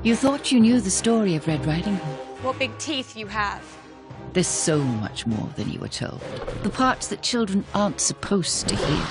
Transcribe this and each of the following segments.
You thought you knew the story of Red Riding Hood. What big teeth you have. There's so much more than you were told. The parts that children aren't supposed to hear.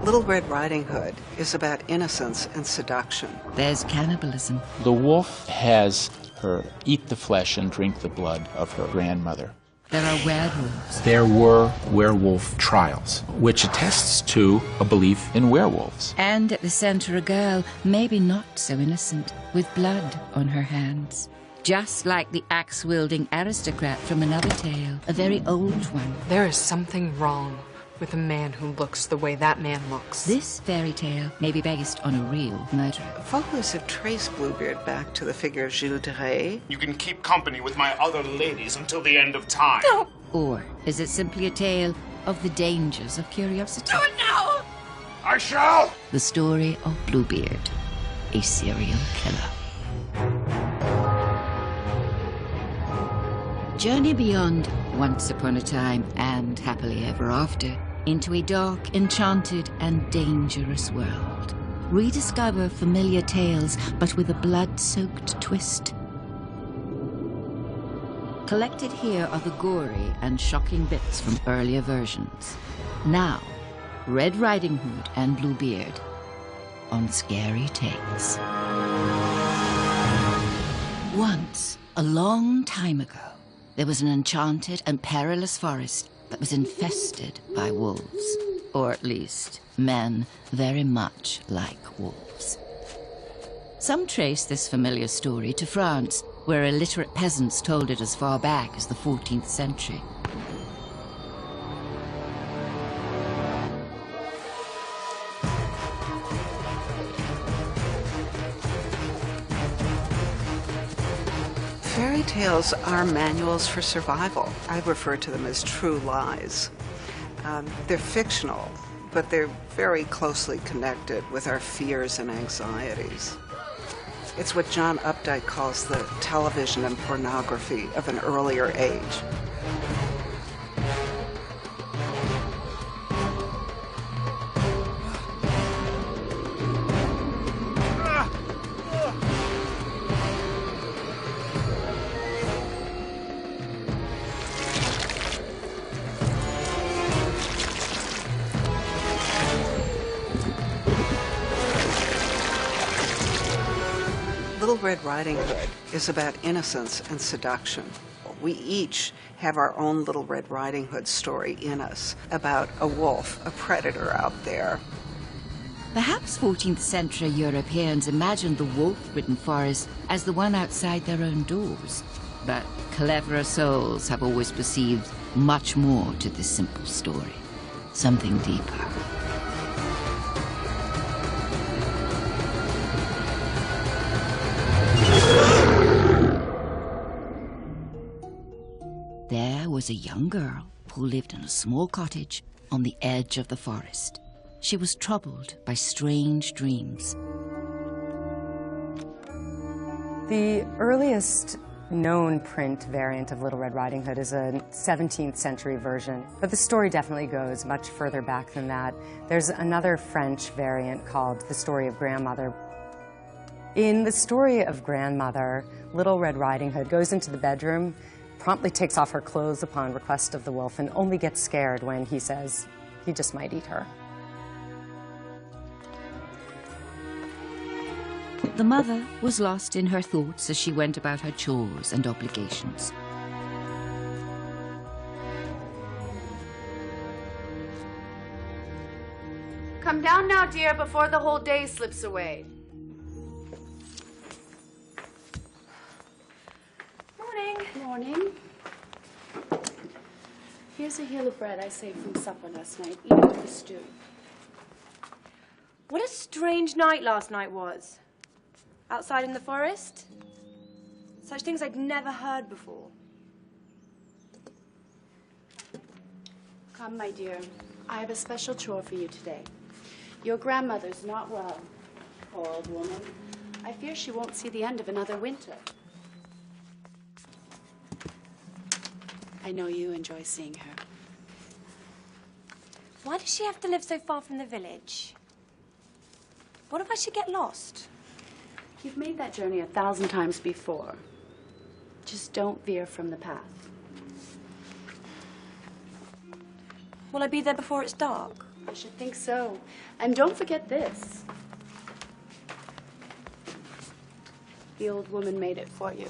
Little Red Riding Hood is about innocence and seduction. There's cannibalism. The wolf has her eat the flesh and drink the blood of her grandmother. There are werewolves. There were werewolf trials, which attests to a belief in werewolves. And at the center, a girl, maybe not so innocent, with blood on her hands. Just like the axe-wielding aristocrat from another tale, a very old one. There is something wrong with a man who looks the way that man looks. This fairy tale may be based on a real murderer. Folklorists have traced Bluebeard back to the figure of Gilles de Rais. You can keep company with my other ladies until the end of time. No! Or is it simply a tale of the dangers of curiosity? Do it now! I shall! The story of Bluebeard, a serial killer. Journey beyond Once Upon a Time and Happily Ever After into a dark, enchanted, and dangerous world. Rediscover familiar tales, but with a blood-soaked twist. Collected here are the gory and shocking bits from earlier versions. Now, Red Riding Hood and Bluebeard on Scary Tales. Once, a long time ago, there was an enchanted and perilous forest that was infested by wolves. Or at least, men very much like wolves. Some trace this familiar story to France, where illiterate peasants told it as far back as the 14th century. Fairy tales are manuals for survival. I refer to them as true lies. They're fictional, but they're very closely connected with our fears and anxieties. It's what John Updike calls the television and pornography of an earlier age. Little Red Riding Hood is about innocence and seduction. We each have our own Little Red Riding Hood story in us about a wolf, a predator out there. Perhaps 14th century Europeans imagined the wolf-ridden forest as the one outside their own doors. But cleverer souls have always perceived much more to this simple story. Something deeper. There was a young girl who lived in a small cottage on the edge of the forest. She was troubled by strange dreams. The earliest known print variant of Little Red Riding Hood is a 17th century version, but the story definitely goes much further back than that. There's another French variant called The Story of Grandmother. In The Story of Grandmother, Little Red Riding Hood goes into the bedroom, promptly takes off her clothes upon request of the wolf, and only gets scared when he says he just might eat her. The mother was lost in her thoughts as she went about her chores and obligations. Come down now, dear, before the whole day slips away. Morning. Here's a heel of bread I saved from supper last night. Eat it with the stew. What a strange night last night was. Outside in the forest. Such things I'd never heard before. Come, my dear. I have a special chore for you today. Your grandmother's not well. Poor old woman. I fear she won't see the end of another winter. I know you enjoy seeing her. Why does she have to live so far from the village? What if I should get lost? You've made that journey 1,000 times before. Just don't veer from the path. Will I be there before it's dark? I should think so. And don't forget this. The old woman made it for you.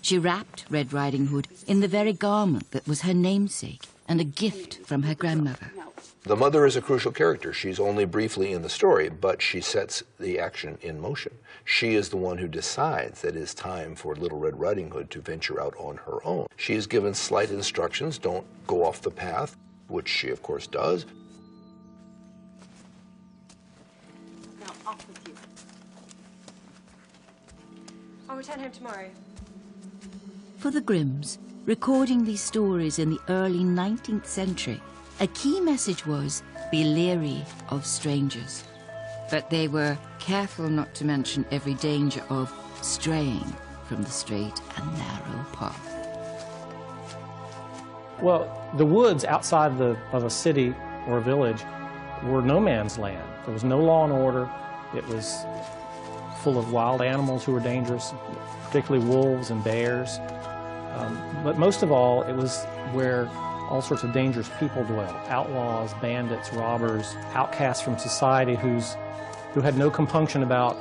She wrapped Red Riding Hood in the very garment that was her namesake and a gift from her grandmother. No. The mother is a crucial character. She's only briefly in the story, but she sets the action in motion. She is the one who decides that it is time for Little Red Riding Hood to venture out on her own. She is given slight instructions, don't go off the path, which she of course does. Now off with you. I'll return home tomorrow. For the Grimms, recording these stories in the early 19th century, a key message was, be leery of strangers. But they were careful not to mention every danger of straying from the straight and narrow path. Well, the woods outside of a city or a village were no man's land. There was no law and order. It was full of wild animals who were dangerous, particularly wolves and bears. But most of all, it was where all sorts of dangerous people dwell. Outlaws, bandits, robbers, outcasts from society who had no compunction about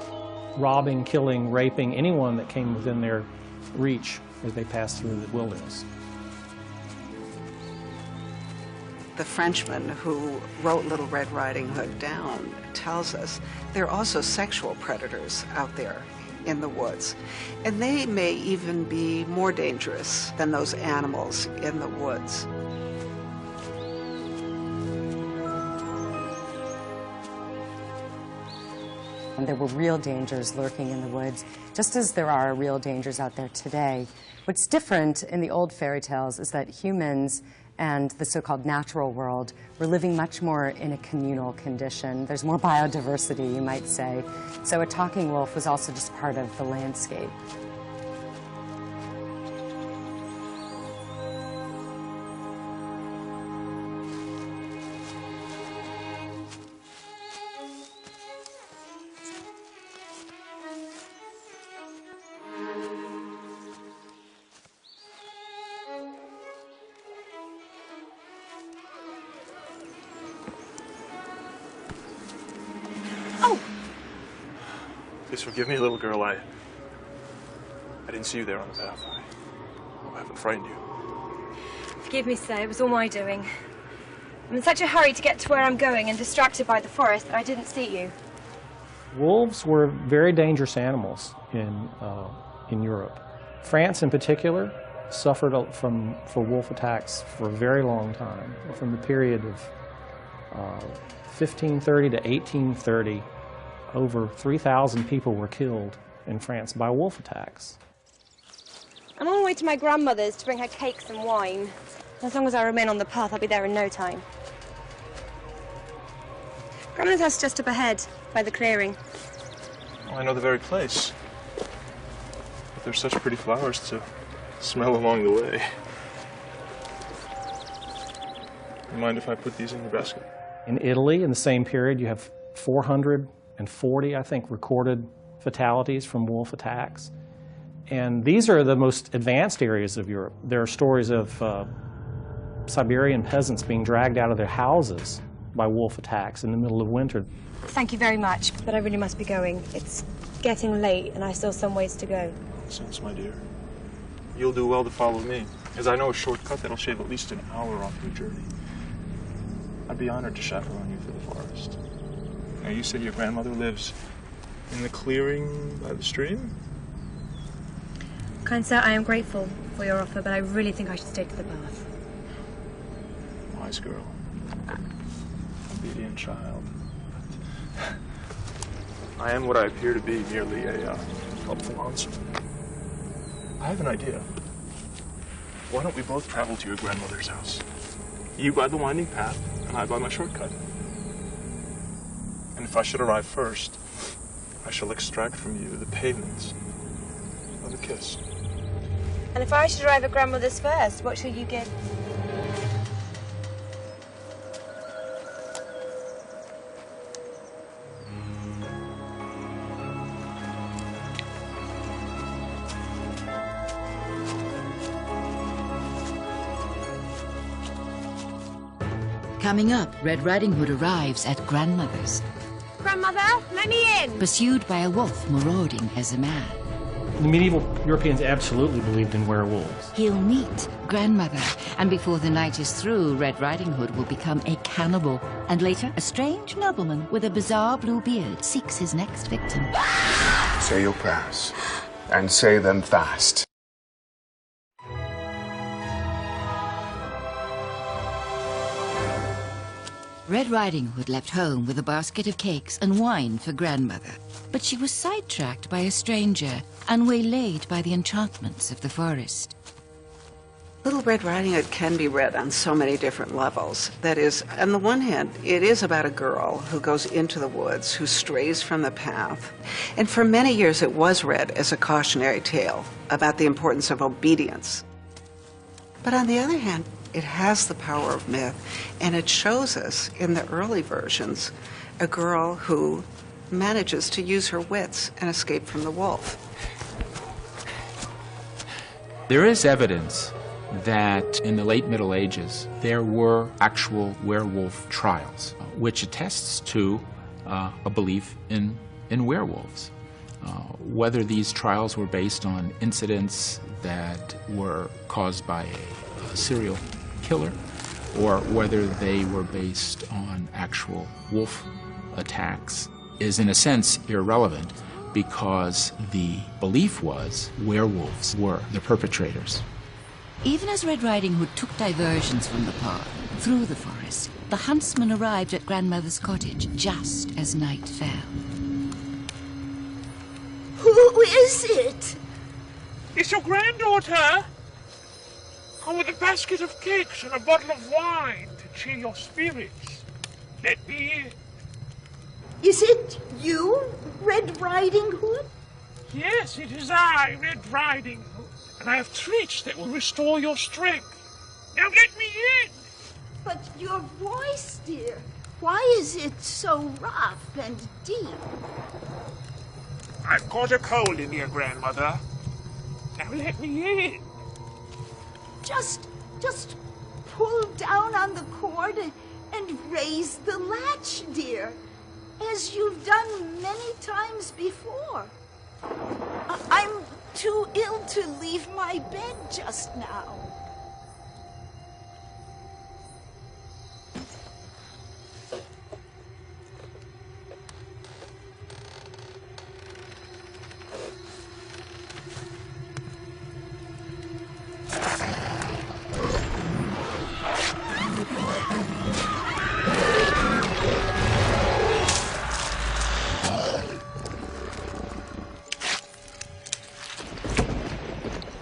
robbing, killing, raping anyone that came within their reach as they passed through the wilderness. The Frenchman who wrote Little Red Riding Hood down tells us there are also sexual predators out there in the woods, and they may even be more dangerous than those animals in the woods. And there were real dangers lurking in the woods, just as there are real dangers out there today. What's different in the old fairy tales is that humans and the so-called natural world were living much more in a communal condition. There's more biodiversity, you might say. So a talking wolf was also just part of the landscape. Please forgive me, little girl. I didn't see you there on the path. I haven't frightened you. Forgive me, sir. It was all my doing. I'm in such a hurry to get to where I'm going and distracted by the forest that I didn't see you. Wolves were very dangerous animals in Europe. France, in particular, suffered for wolf attacks for a very long time. From the period of 1530 to 1830, over 3,000 people were killed in France by wolf attacks. I'm on my way to my grandmother's to bring her cakes and wine. As long as I remain on the path, I'll be there in no time. Grandmother's house is just up ahead, by the clearing. Oh, I know the very place. But there's such pretty flowers to smell along the way. You mind if I put these in your basket? In Italy, in the same period, you have 440, I think, recorded fatalities from wolf attacks. And these are the most advanced areas of Europe. There are stories of Siberian peasants being dragged out of their houses by wolf attacks in the middle of winter. Thank you very much, but I really must be going. It's getting late and I still have some ways to go. Nonsense, my dear. You'll do well to follow me, as I know a shortcut that'll shave at least an hour off your journey. I'd be honored to chaperone you through the forest. Now, you said your grandmother lives in the clearing by the stream? Kind sir, I am grateful for your offer, but I really think I should stay to the path. Wise girl. Obedient child. But I am what I appear to be, merely a helpful huntsman. I have an idea. Why don't we both travel to your grandmother's house? You by the winding path, and I by my shortcut. And if I should arrive first, I shall extract from you the payments of a kiss. And if I should arrive at grandmother's first, what shall you give? Coming up, Red Riding Hood arrives at Grandmother's, Grandmother, let me in! pursued by a wolf marauding as a man. The medieval Europeans absolutely believed in werewolves. He'll meet Grandmother, and before the night is through, Red Riding Hood will become a cannibal. And later, a strange nobleman with a bizarre blue beard seeks his next victim. Say your prayers, and say them fast. Red Riding Hood left home with a basket of cakes and wine for Grandmother. But she was sidetracked by a stranger and waylaid by the enchantments of the forest. Little Red Riding Hood can be read on so many different levels. That is, on the one hand, it is about a girl who goes into the woods, who strays from the path. And for many years it was read as a cautionary tale about the importance of obedience. But on the other hand, it has the power of myth, and it shows us, in the early versions, a girl who manages to use her wits and escape from the wolf. There is evidence that in the late Middle Ages there were actual werewolf trials, which attests to a belief in werewolves. Whether these trials were based on incidents that were caused by a serial killer, or whether they were based on actual wolf attacks, is in a sense irrelevant, because the belief was werewolves were the perpetrators. Even as Red Riding Hood took diversions from the path through the forest, the huntsman arrived at Grandmother's cottage just as night fell. Who is it? It's your granddaughter. Come with a basket of cakes and a bottle of wine to cheer your spirits. Let me in. Is it you, Red Riding Hood? Yes, it is I, Red Riding Hood, and I have treats that will restore your strength. Now let me in! But your voice, dear, why is it so rough and deep? I've caught a cold in here, Grandmother. Now let me in. Just pull down on the cord and raise the latch, dear, as you've done many times before. I'm too ill to leave my bed just now.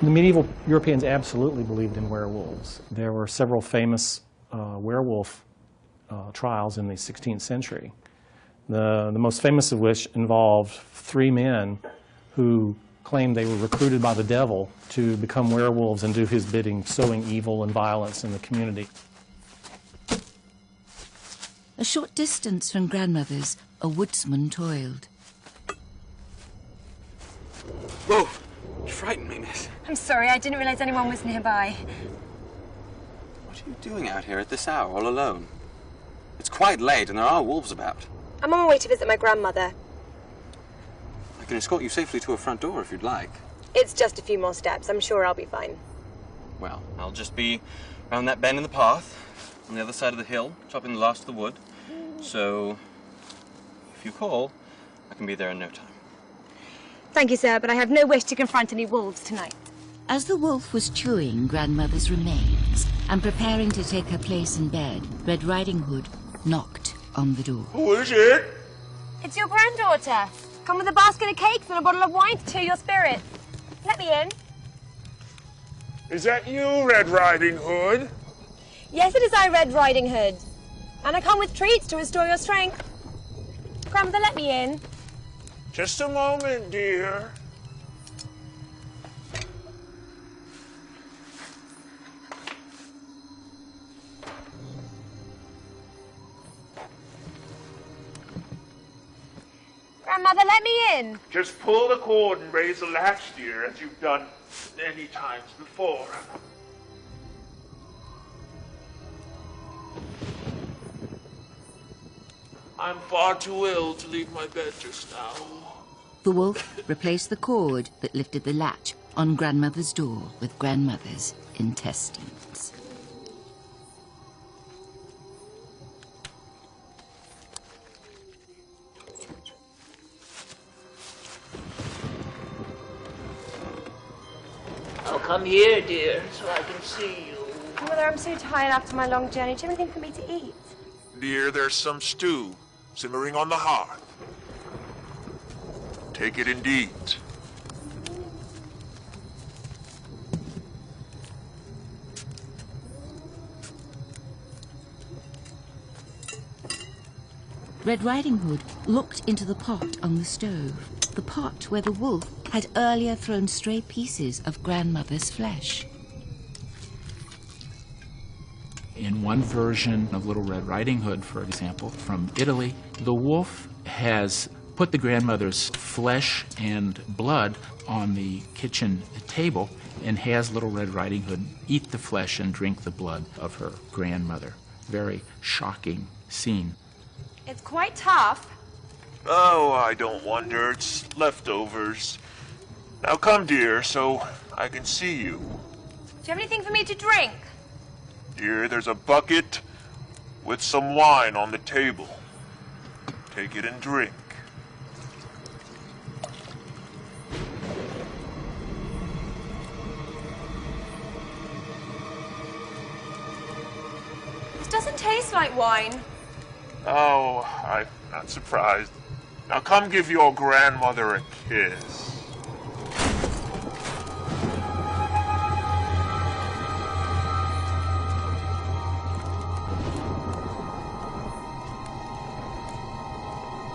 The medieval Europeans absolutely believed in werewolves. There were several famous werewolf trials in the 16th century. The most famous of which involved 3 men who claimed they were recruited by the devil to become werewolves and do his bidding, sowing evil and violence in the community. A short distance from Grandmother's, a woodsman toiled. Whoa! You frightened me, miss. I'm sorry, I didn't realize anyone was nearby. What are you doing out here at this hour, all alone? It's quite late and there are wolves about. I'm on my way to visit my grandmother. I can escort you safely to her front door if you'd like. It's just a few more steps. I'm sure I'll be fine. Well, I'll just be round that bend in the path, on the other side of the hill, chopping the last of the wood. So, if you call, I can be there in no time. Thank you, sir, but I have no wish to confront any wolves tonight. As the wolf was chewing Grandmother's remains and preparing to take her place in bed, Red Riding Hood knocked on the door. Who is it? It's your granddaughter. Come with a basket of cakes and a bottle of wine to cheer your spirit. Let me in. Is that you, Red Riding Hood? Yes, it is I, Red Riding Hood. And I come with treats to restore your strength. Grandmother, let me in. Just a moment, dear. Grandmother, let me in. Just pull the cord and raise the latch, dear, as you've done many times before. I'm far too ill to leave my bed just now. The wolf replaced the cord that lifted the latch on Grandmother's door with Grandmother's intestines. Oh, come here, dear, so I can see you. Mother, I'm so tired after my long journey. Do you have anything for me to eat? Dear, there's some stew simmering on the hearth. Take it indeed. Red Riding Hood looked into the pot on the stove, the pot where the wolf had earlier thrown stray pieces of Grandmother's flesh. In one version of Little Red Riding Hood, for example, from Italy, the wolf has put the grandmother's flesh and blood on the kitchen table and has Little Red Riding Hood eat the flesh and drink the blood of her grandmother. Very shocking scene. It's quite tough. Oh, I don't wonder. It's leftovers. Now come, dear, so I can see you. Do you have anything for me to drink? Dear, there's a bucket with some wine on the table. Take it and drink. This doesn't taste like wine. Oh, I'm not surprised. Now come give your grandmother a kiss.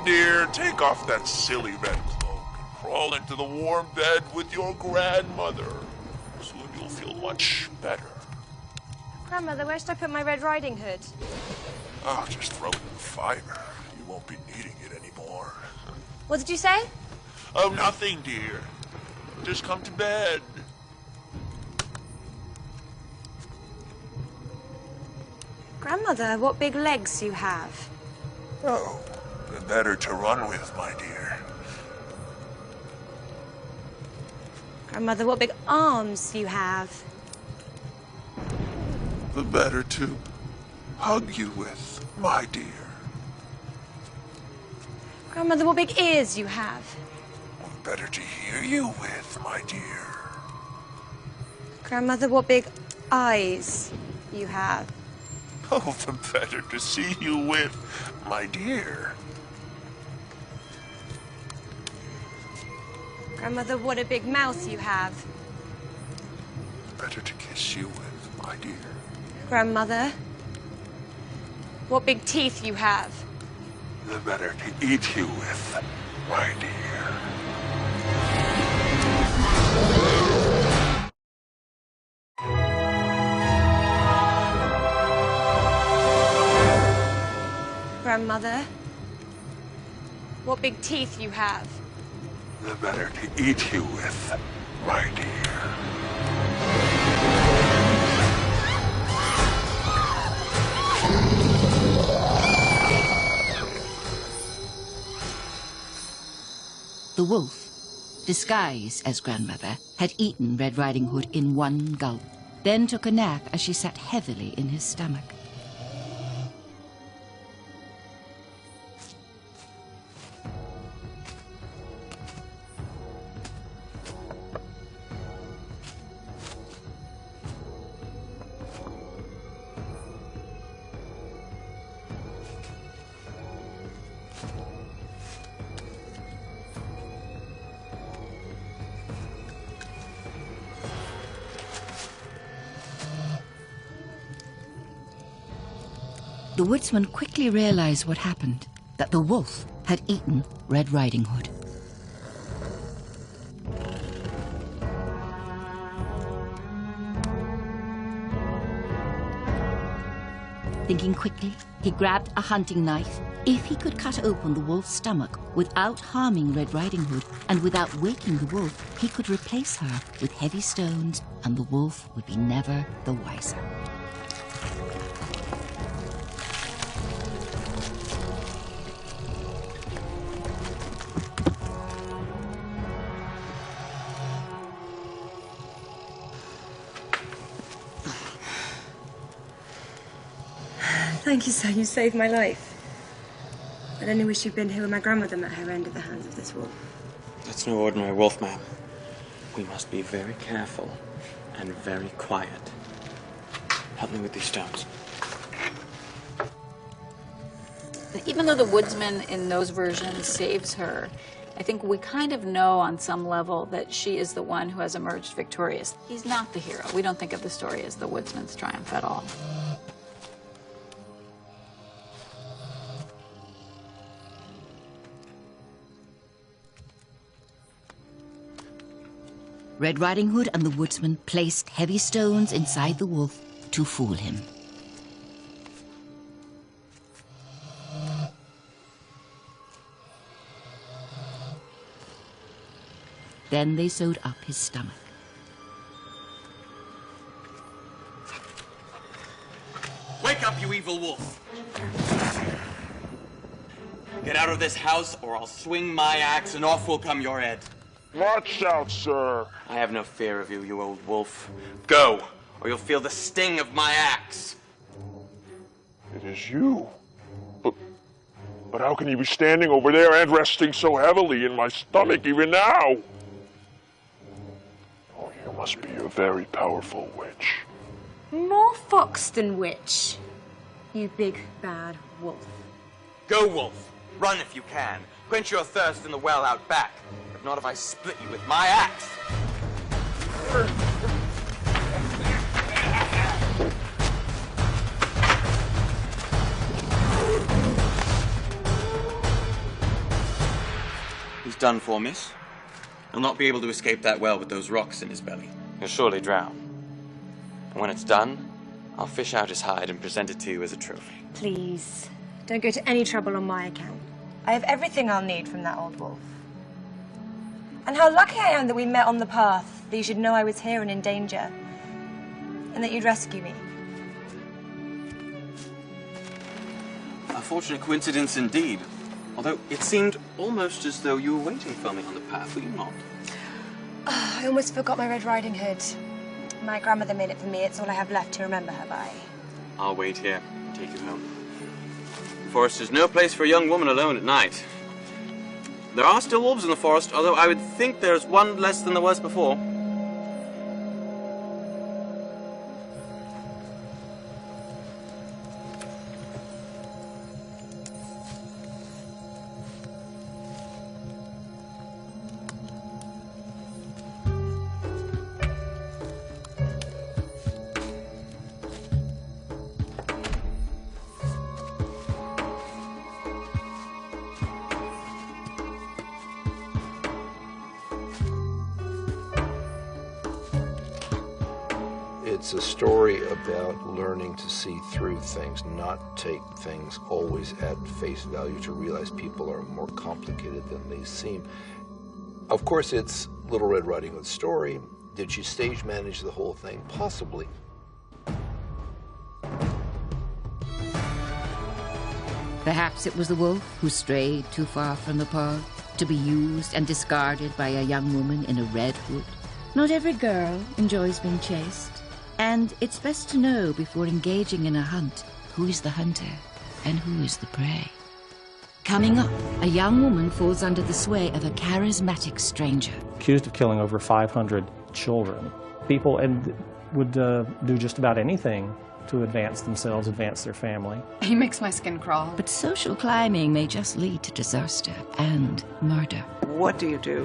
Dear, take off that silly red cloak and crawl into the warm bed with your grandmother. Soon you'll feel much better. Grandmother, where should I put my Red Riding Hood? Oh, just throw it in the fire. You won't be needing it anymore. What did you say? Oh, nothing, dear. Just come to bed. Grandmother, what big legs you have. Oh, the better to run with, my dear. Grandmother, what big arms you have. The better to hug you with, my dear. Grandmother, what big ears you have. The better to hear you with, my dear. Grandmother, what big eyes you have. Oh, the better to see you with, my dear. Grandmother, what a big mouth you have. The better to kiss you with, my dear. Grandmother, what big teeth you have. The better to eat you with, my dear. Grandmother, what big teeth you have. The better to eat you with, my dear. The wolf, disguised as Grandmother, had eaten Red Riding Hood in one gulp, then took a nap as she sat heavily in his stomach. The woodsman quickly realized what happened, that the wolf had eaten Red Riding Hood. Thinking quickly, he grabbed a hunting knife. If he could cut open the wolf's stomach without harming Red Riding Hood and without waking the wolf, he could replace her with heavy stones and the wolf would be never the wiser. thank you, sir. You saved my life. I'd only wish you'd been here when my grandmother met her end at the hands of this wolf. That's no ordinary wolf, ma'am. We must be very careful and very quiet. Help me with these stones. Even though the woodsman in those versions saves her, I think we kind of know on some level that she is the one who has emerged victorious. He's not the hero. We don't think of the story as the woodsman's triumph at all. Red Riding Hood and the woodsman placed heavy stones inside the wolf to fool him. Then they sewed up his stomach. Wake up, you evil wolf! Get out of this house, or I'll swing my axe and off will come your head. Watch out, sir. I have no fear of you, you old wolf. Go, or you'll feel the sting of my axe. It is you. But how can you be standing over there and resting so heavily in my stomach even now? Oh, you must be a very powerful witch. More fox than witch, you big bad wolf. Go, wolf. Run if you can. Quench your thirst in the well out back. If not, if I split you with my axe. He's done for, miss. He'll not be able to escape that well with those rocks in his belly. He'll surely drown. And when it's done, I'll fish out his hide and present it to you as a trophy. Please, don't go to any trouble on my account. I have everything I'll need from that old wolf. And how lucky I am that we met on the path, that you should know I was here and in danger, and that you'd rescue me. A fortunate coincidence indeed. Although it seemed almost as though you were waiting for me on the path, were you not? Oh, I almost forgot my Red Riding Hood. My grandmother made it for me. It's all I have left to remember her by. I'll wait here and take you home. The forest is no place for a young woman alone at night. There are still wolves in the forest, although I would think there's one less than there was before. It's a story about learning to see through things, not take things always at face value, to realize people are more complicated than they seem. Of course, it's Little Red Riding Hood's story. Did she stage manage the whole thing? Possibly. Perhaps it was the wolf who strayed too far from the path to be used and discarded by a young woman in a red hood. Not every girl enjoys being chased, and it's best to know before engaging in a hunt who is the hunter and who is the prey. Coming up, a young woman falls under the sway of a charismatic stranger. Accused of killing over 500 children. People would do just about anything to advance themselves, advance their family. He makes my skin crawl. But social climbing may just lead to disaster and murder. What do you do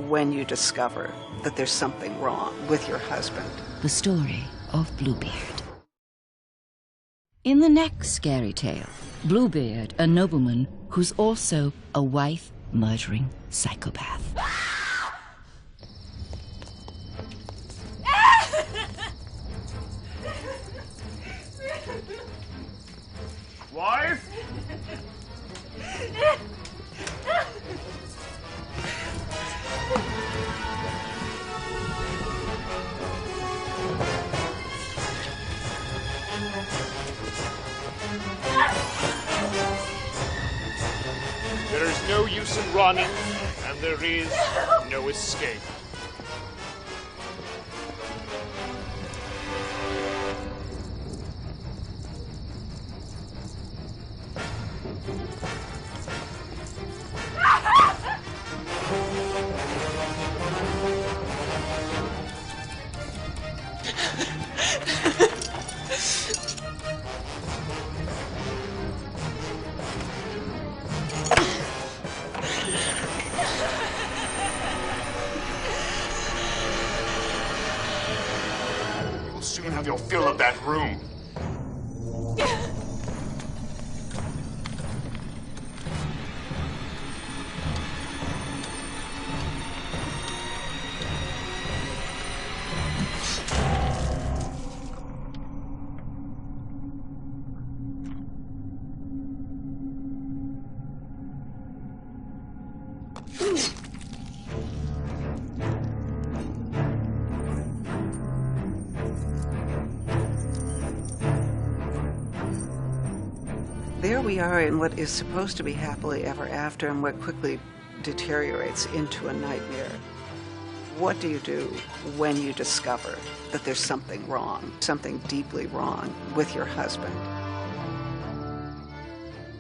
when you discover that there's something wrong with your husband? The story of Bluebeard. In the next scary tale, Bluebeard, a nobleman who's also a wife-murdering psychopath. Wife? There is no use in running, and there is no escape. have your fill of that room. There we are in what is supposed to be happily ever after and what quickly deteriorates into a nightmare. What do you do when you discover that there's something wrong, something deeply wrong with your husband?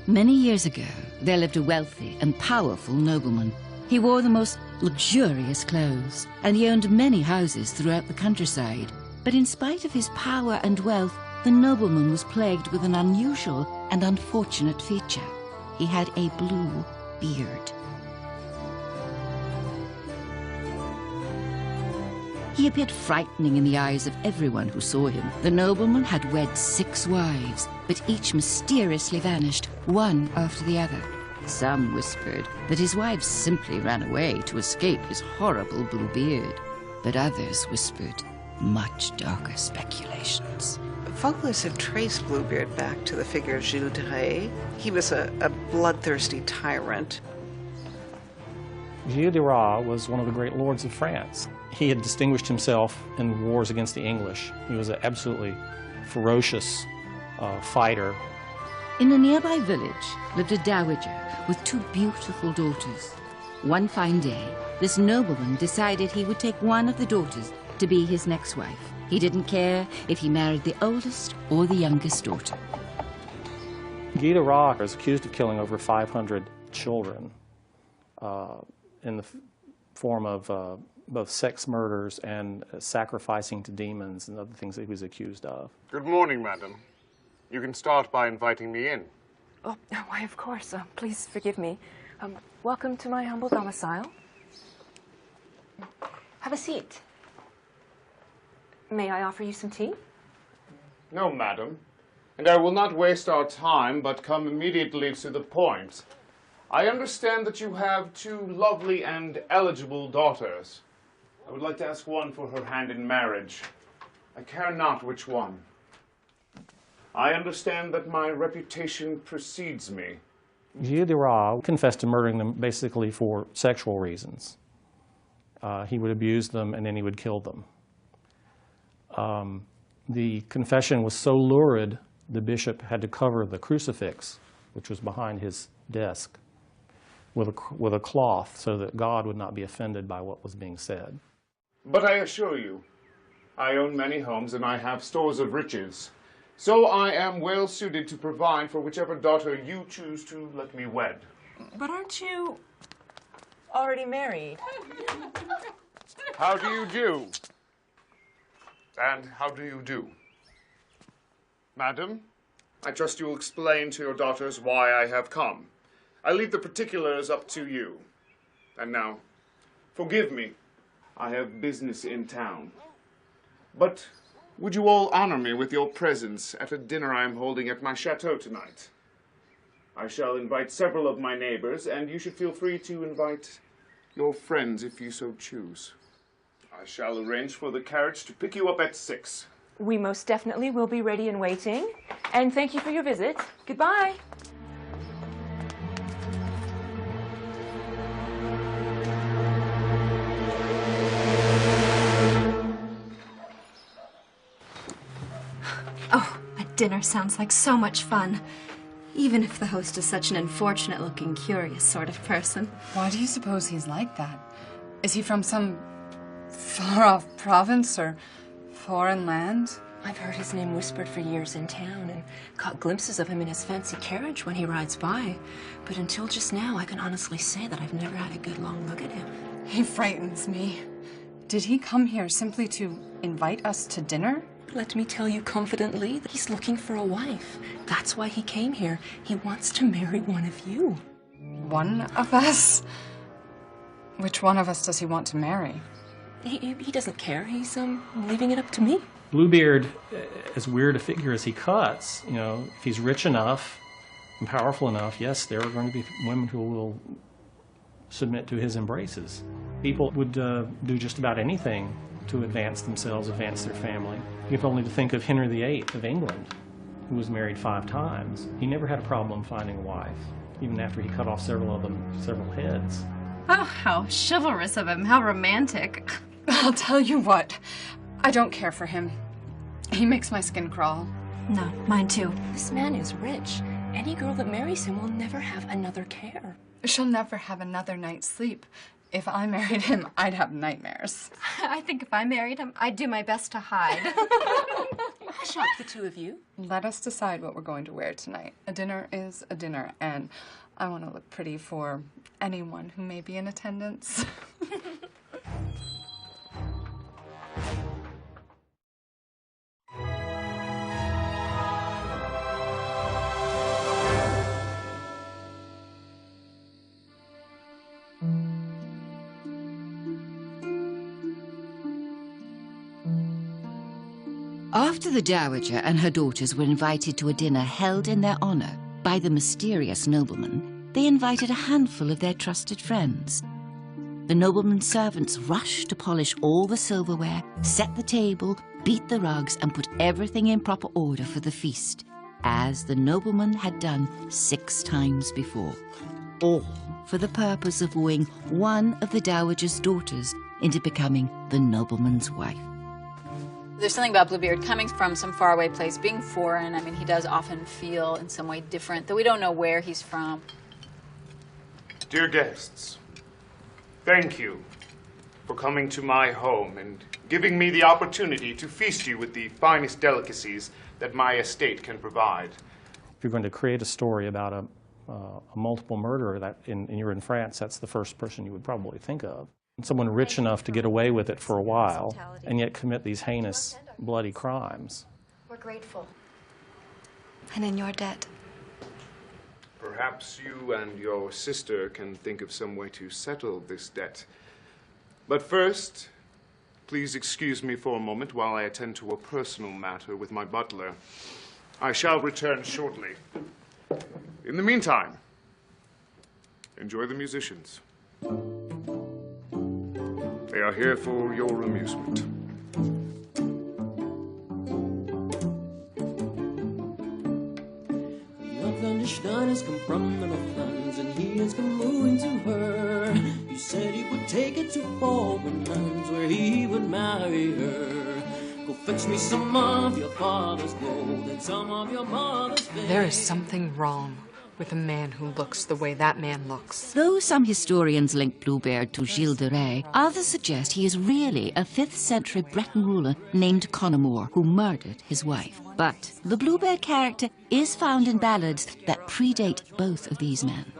Many years ago, there lived a wealthy and powerful nobleman. He wore the most luxurious clothes, and he owned many houses throughout the countryside. But in spite of his power and wealth, the nobleman was plagued with an unusual and unfortunate feature. He had a blue beard. He appeared frightening in the eyes of everyone who saw him. The nobleman had wed 6 wives, but each mysteriously vanished, one after the other. Some whispered that his wives simply ran away to escape his horrible blue beard, but others whispered much darker speculations. Folklorists have traced Bluebeard back to the figure of Gilles de Rais. He was a bloodthirsty tyrant. Gilles de Rais was one of the great lords of France. He had distinguished himself in wars against the English. He was an absolutely ferocious fighter. In a nearby village lived a dowager with 2 beautiful daughters. One fine day, this nobleman decided he would take one of the daughters to be his next wife. He didn't care if he married the oldest or the youngest daughter. Gilles de Rais is accused of killing over 500 children in the form of both sex murders and sacrificing to demons and other things that he was accused of. Good morning, madam. You can start by inviting me in. Oh, why, of course. Please forgive me. Welcome to my humble domicile. Have a seat. May I offer you some tea? No, madam. And I will not waste our time, but come immediately to the point. I understand that you have 2 lovely and eligible daughters. I would like to ask one for her hand in marriage. I care not which one. I understand that my reputation precedes me. Gilles de Rais confessed to murdering them basically for sexual reasons. He would abuse them and then he would kill them. The confession was so lurid, the bishop had to cover the crucifix, which was behind his desk, with a cloth so that God would not be offended by what was being said. But I assure you, I own many homes and I have stores of riches. So I am well suited to provide for whichever daughter you choose to let me wed. But aren't you already married? How do you do? And how do you do? Madam, I trust you will explain to your daughters why I have come. I leave the particulars up to you. And now, forgive me. I have business in town. But would you all honor me with your presence at a dinner I am holding at my chateau tonight? I shall invite several of my neighbors, and you should feel free to invite your friends if you so choose. I shall arrange for the carriage to pick you up at 6. We most definitely will be ready and waiting. And thank you for your visit. Goodbye. Oh, a dinner sounds like so much fun. Even if the host is such an unfortunate-looking, curious sort of person. Why do you suppose he's like that? Is he from some far-off province or foreign land? I've heard his name whispered for years in town and caught glimpses of him in his fancy carriage when he rides by. But until just now, I can honestly say that I've never had a good long look at him. He frightens me. Did he come here simply to invite us to dinner? Let me tell you confidently that he's looking for a wife. That's why he came here. He wants to marry one of you. One of us? Which one of us does he want to marry? He doesn't care. He's leaving it up to me. Bluebeard, as weird a figure as he cuts, you know, if he's rich enough and powerful enough, yes, there are going to be women who will submit to his embraces. People would do just about anything to advance themselves, advance their family. You have only to think of Henry VIII of England, who was married 5 times. He never had a problem finding a wife, even after he cut off several heads. Oh, how chivalrous of him, how romantic. I'll tell you what, I don't care for him. He makes my skin crawl. No, mine too. This man is rich. Any girl that marries him will never have another care. She'll never have another night's sleep. If I married him, I'd have nightmares. I think if I married him, I'd do my best to hide. Hush up, the two of you. Let us decide what we're going to wear tonight. A dinner is a dinner, and I want to look pretty for anyone who may be in attendance. After the Dowager and her daughters were invited to a dinner held in their honor by the mysterious nobleman, they invited a handful of their trusted friends. The nobleman's servants rushed to polish all the silverware, set the table, beat the rugs, and put everything in proper order for the feast, as the nobleman had done 6 times before, all for the purpose of wooing one of the Dowager's daughters into becoming the nobleman's wife. There's something about Bluebeard coming from some faraway place, being foreign. I mean, he does often feel in some way different, though we don't know where he's from. Dear guests, thank you for coming to my home and giving me the opportunity to feast you with the finest delicacies that my estate can provide. If you're going to create a story about a multiple murderer, and you're in France, that's the first person you would probably think of. Someone rich enough to get away with it for a while and yet commit these heinous, bloody crimes. We're grateful. And in your debt. Perhaps you and your sister can think of some way to settle this debt. But first, please excuse me for a moment while I attend to a personal matter with my butler. I shall return shortly. In the meantime, enjoy the musicians. They are here for your amusement. Stein has come from the Northlands, and he has come moving to her. He said he would take it to foreign lands where he would marry her. Go fetch me some of your father's gold and some of your mother's fame. There is something wrong with a man who looks the way that man looks. Though some historians link Bluebeard to Gilles de Rais, others suggest he is really a 5th century Breton ruler named Connemore who murdered his wife. But the Bluebeard character is found in ballads that predate both of these men.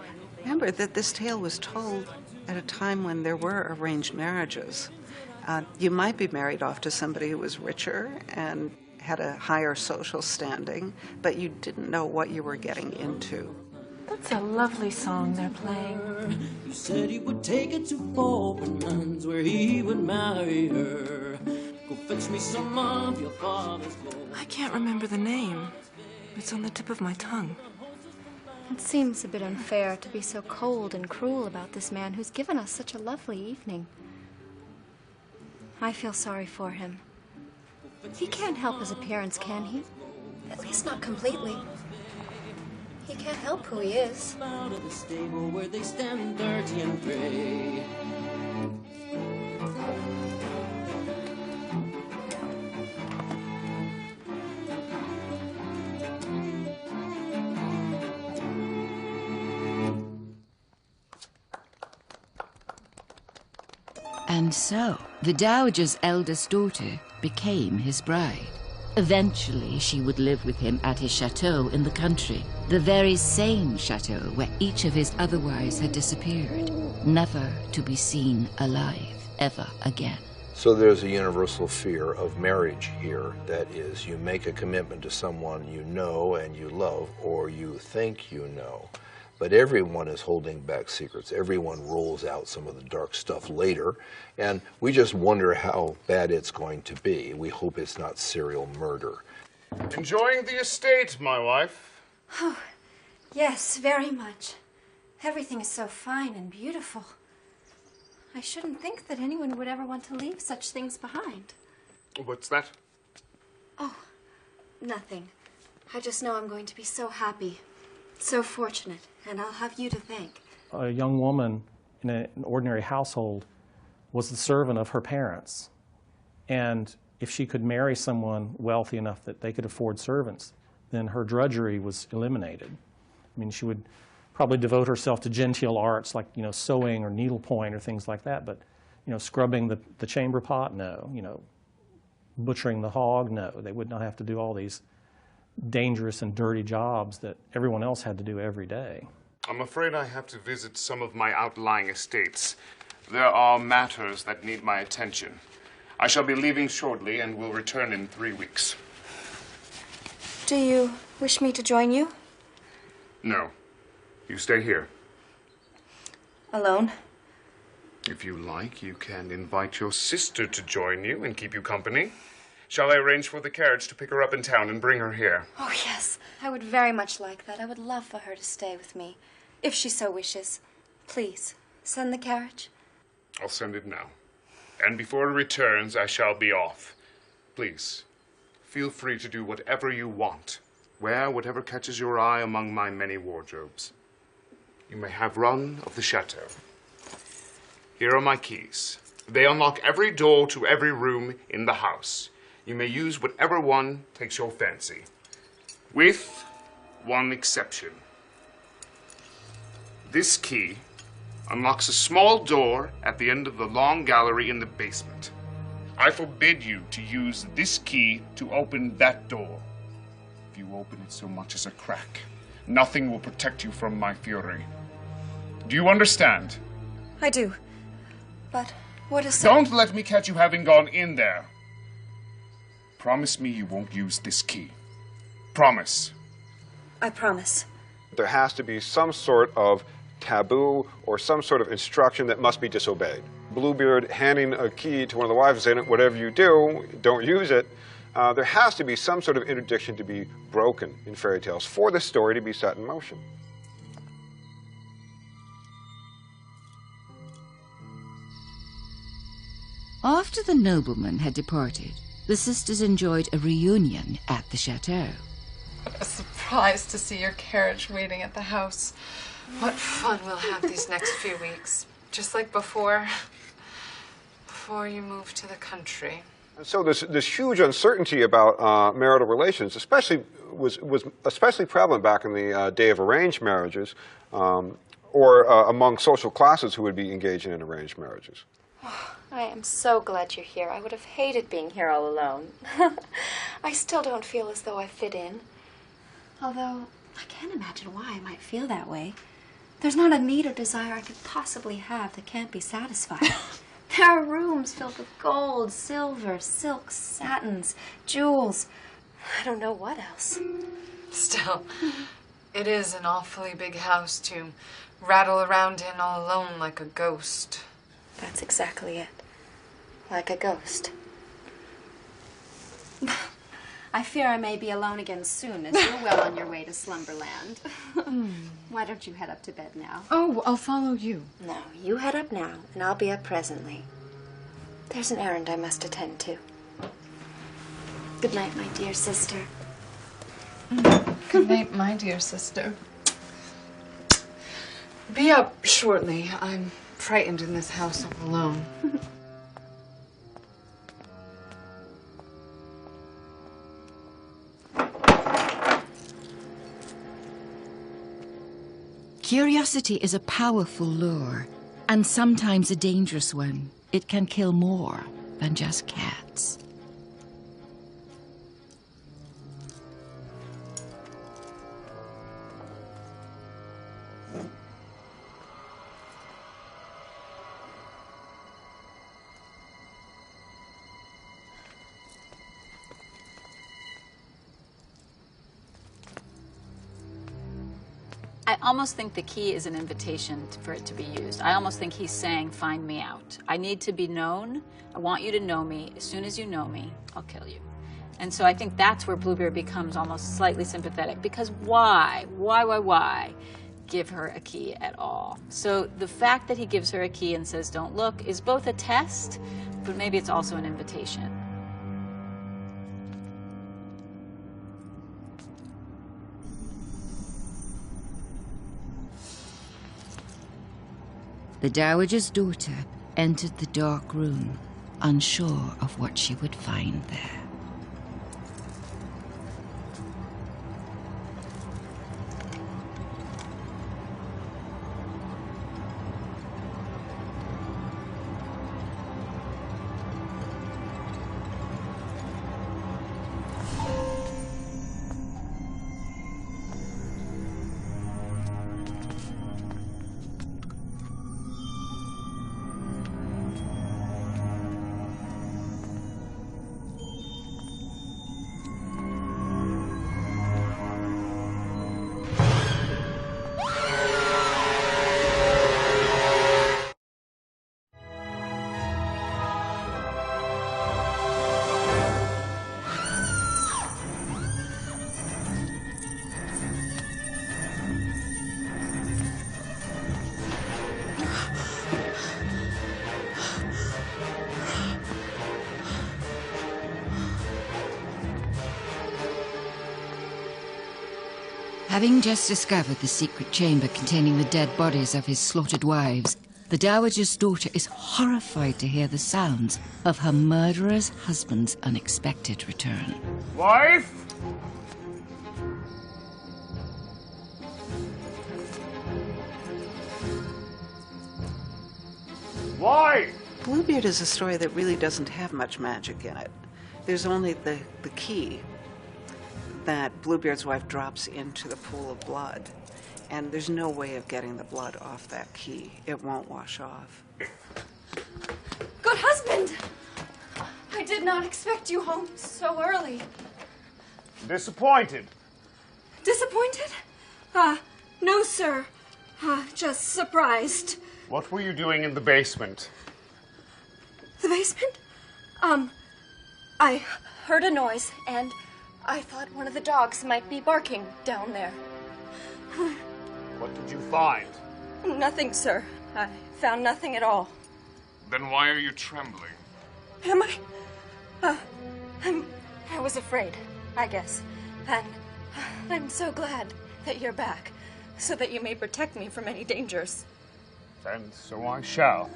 Remember that this tale was told at a time when there were arranged marriages. You might be married off to somebody who was richer and had a higher social standing, but you didn't know what you were getting into. That's a lovely song they're playing. You said he would take it to foreign lands where he would marry her. Go fetch me some of your father's gold. I can't remember the name. It's on the tip of my tongue. It seems a bit unfair to be so cold and cruel about this man who's given us such a lovely evening. I feel sorry for him. He can't help his appearance, can he? At least not completely. He can't help who he is. Out of the stable where they stand dirty and gray. And so, the Dowager's eldest daughter became his bride. Eventually, she would live with him at his chateau in the country, the very same chateau where each of his other wives had disappeared, never to be seen alive ever again. So there's a universal fear of marriage here. That is, you make a commitment to someone you know and you love, or you think you know. but everyone is holding back secrets. Everyone rolls out some of the dark stuff later, and we just wonder how bad it's going to be. We hope it's not serial murder. Enjoying the estate, my wife? Oh, yes, very much. Everything is so fine and beautiful. I shouldn't think that anyone would ever want to leave such things behind. What's that? Oh, nothing. I just know I'm going to be so happy, so fortunate, and I'll have you to thank. A young woman in an ordinary household was the servant of her parents. And if she could marry someone wealthy enough that they could afford servants, then her drudgery was eliminated. I mean, she would probably devote herself to genteel arts like, sewing or needlepoint or things like that, but, scrubbing the chamber pot, no. Butchering the hog, no. They would not have to do all these dangerous and dirty jobs that everyone else had to do every day. I'm afraid I have to visit some of my outlying estates. There are matters that need my attention. I shall be leaving shortly and will return in 3 weeks. Do you wish me to join you? No. You stay here. Alone? If you like, you can invite your sister to join you and keep you company. Shall I arrange for the carriage to pick her up in town and bring her here? Oh, yes. I would very much like that. I would love for her to stay with me, if she so wishes. Please, send the carriage. I'll send it now. And before it returns, I shall be off. Please, feel free to do whatever you want. Wear whatever catches your eye among my many wardrobes. You may have run of the chateau. Here are my keys. They unlock every door to every room in the house. You may use whatever one takes your fancy. With one exception. This key unlocks a small door at the end of the long gallery in the basement. I forbid you to use this key to open that door. If you open it so much as a crack, nothing will protect you from my fury. Do you understand? I do. But what is... Don't let me catch you having gone in there. Promise me you won't use this key. Promise. I promise. There has to be some sort of taboo or some sort of instruction that must be disobeyed. Bluebeard handing a key to one of the wives and saying, whatever you do, don't use it. There has to be some sort of interdiction to be broken in fairy tales for the story to be set in motion. After the nobleman had departed, the sisters enjoyed a reunion at the chateau. A surprise to see your carriage waiting at the house. What fun we'll have these next few weeks. Just like before you moved to the country. And so this huge uncertainty about marital relations, especially was especially prevalent back in the day of arranged marriages, or among social classes who would be engaging in arranged marriages. I am so glad you're here. I would have hated being here all alone. I still don't feel as though I fit in. Although, I can't imagine why I might feel that way. There's not a need or desire I could possibly have that can't be satisfied. There are rooms filled with gold, silver, silks, satins, jewels. I don't know what else. Still, it is an awfully big house to rattle around in all alone like a ghost. That's exactly it. Like a ghost. I fear I may be alone again soon, as you're well on your way to Slumberland. Why don't you head up to bed now? Oh, I'll follow you. No, you head up now, and I'll be up presently. There's an errand I must attend to. Good night, my dear sister. Good night, my dear sister. Be up shortly. I'm frightened in this house all alone. Curiosity is a powerful lure, and sometimes a dangerous one. It can kill more than just cats. I almost think the key is an invitation for it to be used. I almost think he's saying, find me out. I need to be known. I want you to know me. As soon as you know me, I'll kill you. And so I think that's where Bluebeard becomes almost slightly sympathetic, because why give her a key at all? So the fact that he gives her a key and says, don't look, is both a test, but maybe it's also an invitation. The Dowager's daughter entered the dark room, unsure of what she would find there. Having just discovered the secret chamber containing the dead bodies of his slaughtered wives, the Dowager's daughter is horrified to hear the sounds of her murderer's husband's unexpected return. Wife? Wife? Bluebeard is a story that really doesn't have much magic in it. There's only the key that Bluebeard's wife drops into the pool of blood. And there's no way of getting the blood off that key. It won't wash off. Good husband! I did not expect you home so early. Disappointed. Disappointed? No, sir. Just surprised. What were you doing in the basement? The basement? I heard a noise, and I thought one of the dogs might be barking down there. What did you find? Nothing, sir. I found nothing at all. Then why are you trembling? Am I? I was afraid, I guess. And I'm so glad that you're back, so that you may protect me from any dangers. And so I shall.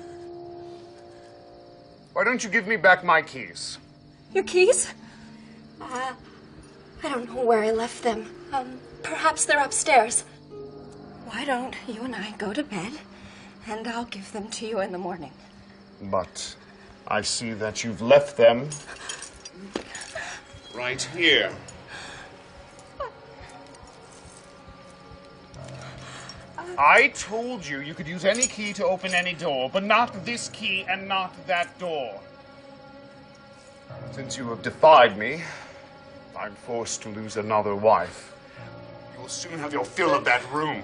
Why don't you give me back my keys? Your keys? I don't know where I left them. Perhaps they're upstairs. Why don't you and I go to bed, and I'll give them to you in the morning. But I see that you've left them right here. I told you you could use any key to open any door, but not this key and not that door. Since you have defied me, I'm forced to lose another wife. You will soon have your fill of that room.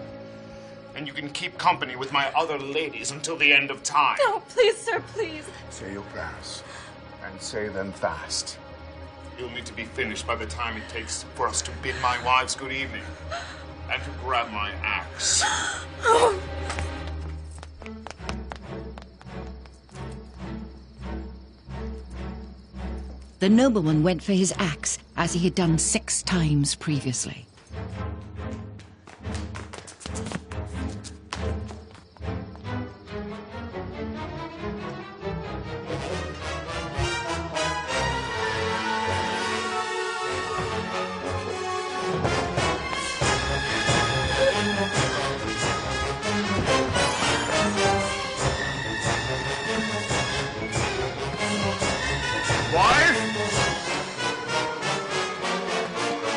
And you can keep company with my other ladies until the end of time. No, please, sir, please. Say your prayers, and say them fast. You'll need to be finished by the time it takes for us to bid my wives good evening, and to grab my axe. The nobleman went for his axe, as he had done 6 times previously.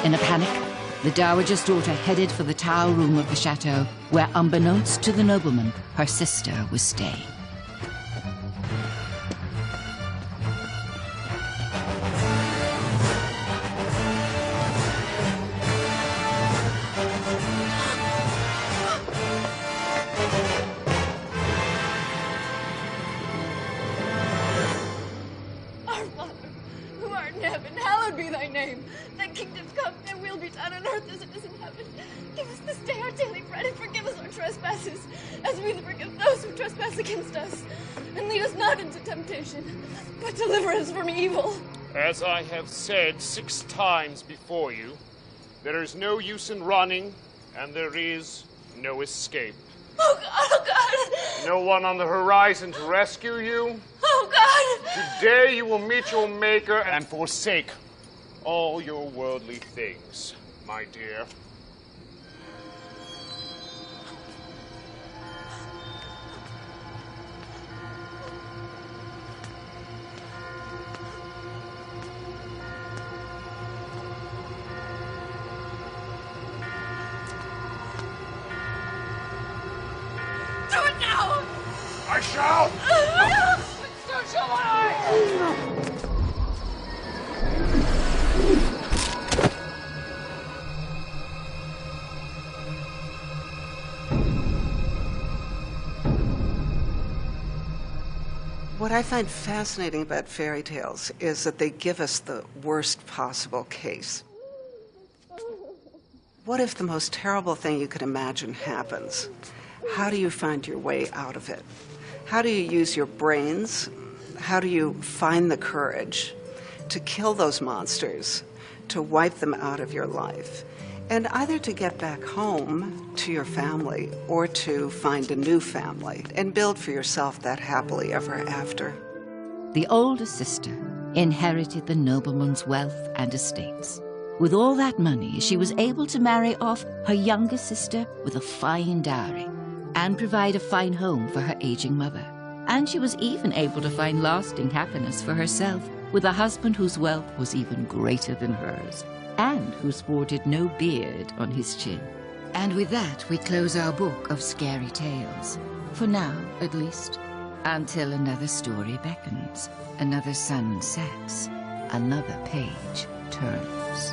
In a panic, the Dowager's daughter headed for the tower room of the chateau, where, unbeknownst to the nobleman, her sister was staying. trespasses, as we forgive those who trespass against us. And lead us not into temptation, but deliver us from evil. As I have said 6 times before you, there is no use in running, and there is no escape. Oh God, oh God! No one on the horizon to rescue you. Oh God! Today you will meet your Maker and forsake all your worldly things, my dear. Do it now! I shall! So shall I! What I find fascinating about fairy tales is that they give us the worst possible case. What if the most terrible thing you could imagine happens? How do you find your way out of it? How do you use your brains? How do you find the courage to kill those monsters, to wipe them out of your life, and either to get back home to your family or to find a new family and build for yourself that happily ever after? The older sister inherited the nobleman's wealth and estates. With all that money, she was able to marry off her younger sister with a fine dowry and provide a fine home for her aging mother. And she was even able to find lasting happiness for herself with a husband whose wealth was even greater than hers and who sported no beard on his chin. And with that, we close our book of scary tales. For now, at least. Until another story beckons, another sun sets, another page turns.